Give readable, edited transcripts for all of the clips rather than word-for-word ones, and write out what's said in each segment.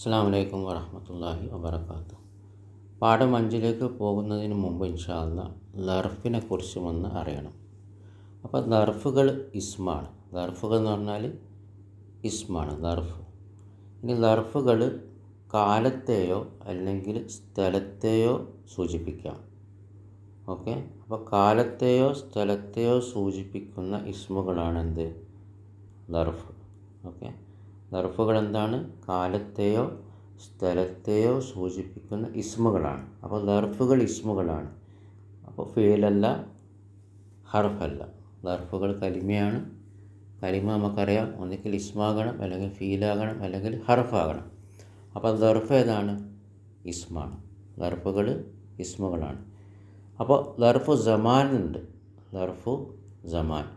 അസ്സലാമു അലൈക്കും വറഹ്മത്തുള്ളാഹി വബറകാതുഹു. പാഠം 5ലേക്ക് പോകുന്നതിന് മുമ്പ് ഇൻഷാ അല്ലാഹ് ലർഫിനെ കുറിച്ച് ഒന്ന് അറിയണം. അപ്പോൾ ലർഫുകൾ ഇസ്മാണ്. ലർഫുകൾ എന്ന് പറഞ്ഞാൽ ഇസ്മാണ് ലർഫ്. ഇനി ലർഫുകൾ കാലത്തെയോ അല്ലെങ്കിൽ സ്ഥലത്തെയോ സൂചിപ്പിക്കാം. ഓക്കെ, അപ്പോൾ കാലത്തെയോ സ്ഥലത്തെയോ സൂചിപ്പിക്കുന്ന ഇസ്മുകളാണ് എന്ത്? ലർഫ്. ഓക്കെ, ലർഫുകൾ എന്താണ്? കാലത്തെയോ സ്ഥലത്തെയോ സൂചിപ്പിക്കുന്ന ഇസ്മുകളാണ്. അപ്പോൾ ലർഫുകൾ ഇസ്മുകളാണ്. അപ്പോൾ ഫീലല്ല, ഹർഫല്ല. ലർഫുകൾ കലിമയാണ്. കലിമ നമുക്കറിയാം, ഒന്നുകിൽ ഇസ്മാകണം, അല്ലെങ്കിൽ ഫീലാകണം, അല്ലെങ്കിൽ ഹർഫാകണം. അപ്പോൾ ലർഫ് ഏതാണ്? ഇസ്മാണ്. ലർഫുകൾ ഇസ്മുകളാണ്. അപ്പോൾ ലർഫു സമാൻ ഉണ്ട്. ലർഫു സമാൻ.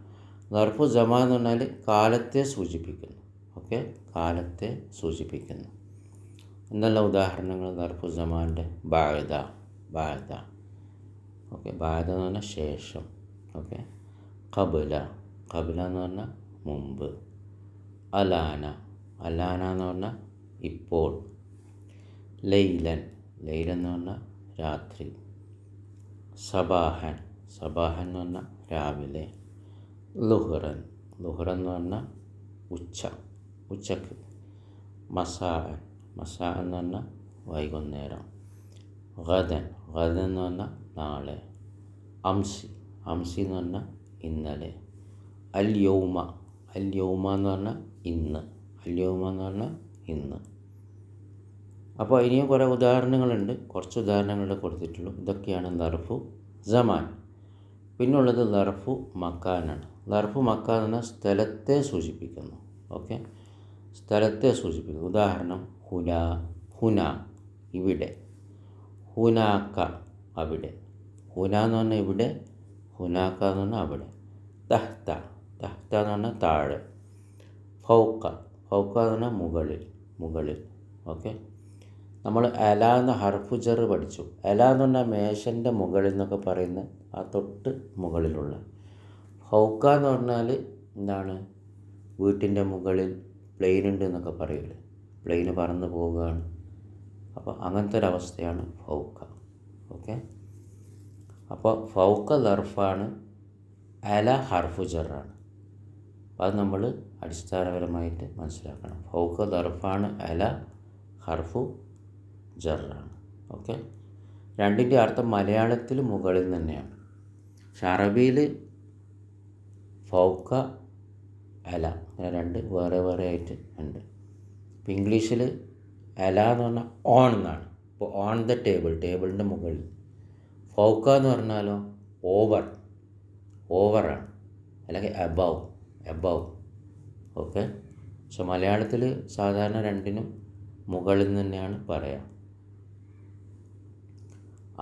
ലർഫു സമാൻ എന്ന് പറഞ്ഞാൽ കാലത്തെ സൂചിപ്പിക്കുന്നു. ഓക്കെ, കാലത്തെ സൂചിപ്പിക്കുന്നു. എന്നുള്ള ഉദാഹരണങ്ങൾ ലർഫു സമാൻ്റെ? ബാദ. ബാദ. ഓക്കെ, ബാദ എന്ന് പറഞ്ഞാൽ ശേഷം. ഓക്കെ, ഖബല. ഖബല എന്ന് പറഞ്ഞാൽ മുമ്പ്. അലാന. അലാന എന്ന് പറഞ്ഞാൽ ഇപ്പോൾ. ലൈലൻ. ലൈലൻ എന്ന് പറഞ്ഞാൽ രാത്രി. സബാഹൻ. സബാഹൻ എന്ന് പറഞ്ഞാൽ രാവിലെ. ലുഹ്റൻ. ലുഹ്റൻ എന്ന് പറഞ്ഞാൽ ഉച്ച, ഉച്ചക്ക്. മസാഅൻ. മസാ എന്ന് പറഞ്ഞാൽ വൈകുന്നേരം. ഗദൻ. ഗദൻ എന്ന് പറഞ്ഞാൽ നാളെ. അംസി. അംസി എന്ന് പറഞ്ഞാൽ ഇന്നലെ. അൽ യൗമ. അൽ യൗമ എന്ന് പറഞ്ഞാൽ ഇന്ന്. അൽ യൗമ എന്ന് പറഞ്ഞാൽ ഇന്ന്. അപ്പോൾ ഇനിയും കുറേ ഉദാഹരണങ്ങളുണ്ട്. കുറച്ച് ഉദാഹരണങ്ങളെ കൊടുത്തിട്ടുള്ളൂ. ഇതൊക്കെയാണ് ലർഫു സമാൻ. പിന്നുള്ളത് ലർഫു മക്കാനാണ്. ലർഫു മക്കാൻ എന്ന സ്ഥലത്തെ സൂചിപ്പിക്കുന്നു. ഓക്കെ, സ്ഥലത്തെ സൂചിപ്പിക്കുന്നു. ഉദാഹരണം ഹുന. ഹുന ഇവിടെ. ഹുനാക്ക അവിടെ. ഹുന എന്ന് പറഞ്ഞാൽ ഇവിടെ. ഹുനാക്ക എന്ന് പറഞ്ഞാൽ അവിടെ. തഹ്ത. തഹ്ത എന്ന് പറഞ്ഞാൽ താഴെ. ഫൗക്ക. ഫൗക്ക എന്ന് പറഞ്ഞാൽ മുകളിൽ, മുകളിൽ. ഓക്കെ, നമ്മൾ അല എന്ന ഹർഫു ജർ പഠിച്ചു. അല എന്ന് പറഞ്ഞാൽ മേശൻ്റെ മുകളിൽ എന്നൊക്കെ പറയുന്ന ആ തൊട്ട് മുകളിലുള്ള. ഫൗക്ക എന്ന് പറഞ്ഞാൽ എന്താണ്? വീട്ടിൻ്റെ മുകളിൽ പ്ലെയിൻ ഉണ്ട് എന്നൊക്കെ പറയില്ലേ, പ്ലെയിന് പറന്ന് പോവുകയാണ്. അപ്പോൾ അങ്ങനത്തെ ഒരവസ്ഥയാണ് ഫൗക്ക. ഓക്കെ, അപ്പോൾ ഫൗക്ക ലർഫാണ്, അല ഹർഫു ജറാണ്. അത് നമ്മൾ അടിസ്ഥാനപരമായിട്ട് മനസ്സിലാക്കണം. ഫൗക്ക ലർഫാണ്, അല ഹർഫു ജറാണ്. ഓക്കെ, രണ്ടിൻ്റെ അർത്ഥം മലയാളത്തിൽ മുകളിൽ തന്നെയാണ്. പക്ഷെ അറബിയിൽ ഫൗക്ക, അല, അങ്ങനെ രണ്ട് വേറെ വേറെ ആയിട്ട് ഉണ്ട്. ഇപ്പോൾ ഇംഗ്ലീഷിൽ അല എന്ന് പറഞ്ഞാൽ ഓൺ എന്നാണ്. ഇപ്പോൾ ഓൺ ദ ടേബിൾ, ടേബിളിൻ്റെ മുകളിൽ. ഫൗക്ക എന്ന് പറഞ്ഞാലോ ഓവർ, ഓവറാണ്, അല്ലെങ്കിൽ എബവ്, എബവ്. ഓക്കെ, പക്ഷെ മലയാളത്തിൽ സാധാരണ രണ്ടിനും മുകളിൽ തന്നെയാണ് പറയുക.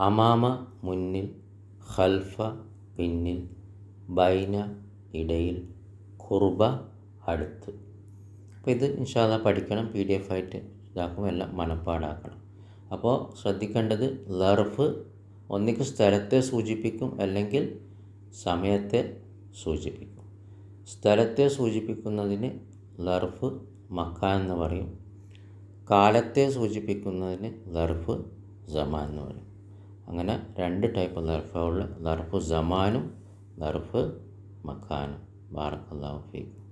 അമാമ മുന്നിൽ, ഖൽഫ പിന്നിൽ, ബൈന ഇടയിൽ, ഖുർബ അടുത്ത്. അപ്പോൾ ഇത് ഇൻഷാ അല്ലാഹ് പഠിക്കണം. PDF ആയിട്ട് ഇതാക്കും, എല്ലാം മനപ്പാടാക്കണം. അപ്പോൾ ശ്രദ്ധിക്കേണ്ടത് ലർഫ് ഒന്നിക്ക് സ്ഥലത്തെ സൂചിപ്പിക്കും, അല്ലെങ്കിൽ സമയത്തെ സൂചിപ്പിക്കും. സ്ഥലത്തെ സൂചിപ്പിക്കുന്നതിന് ലർഫ് മക്കാൻ എന്ന് പറയും. കാലത്തെ സൂചിപ്പിക്കുന്നതിന് ലർഫ് സമാൻ എന്ന് പറയും. അങ്ങനെ രണ്ട് ടൈപ്പ് ലർഫുള്ള, ലർഫു സമാനും ലർഫ് മക്കാനും. ബാറക്കല്ലാഹു ഫീക്കും.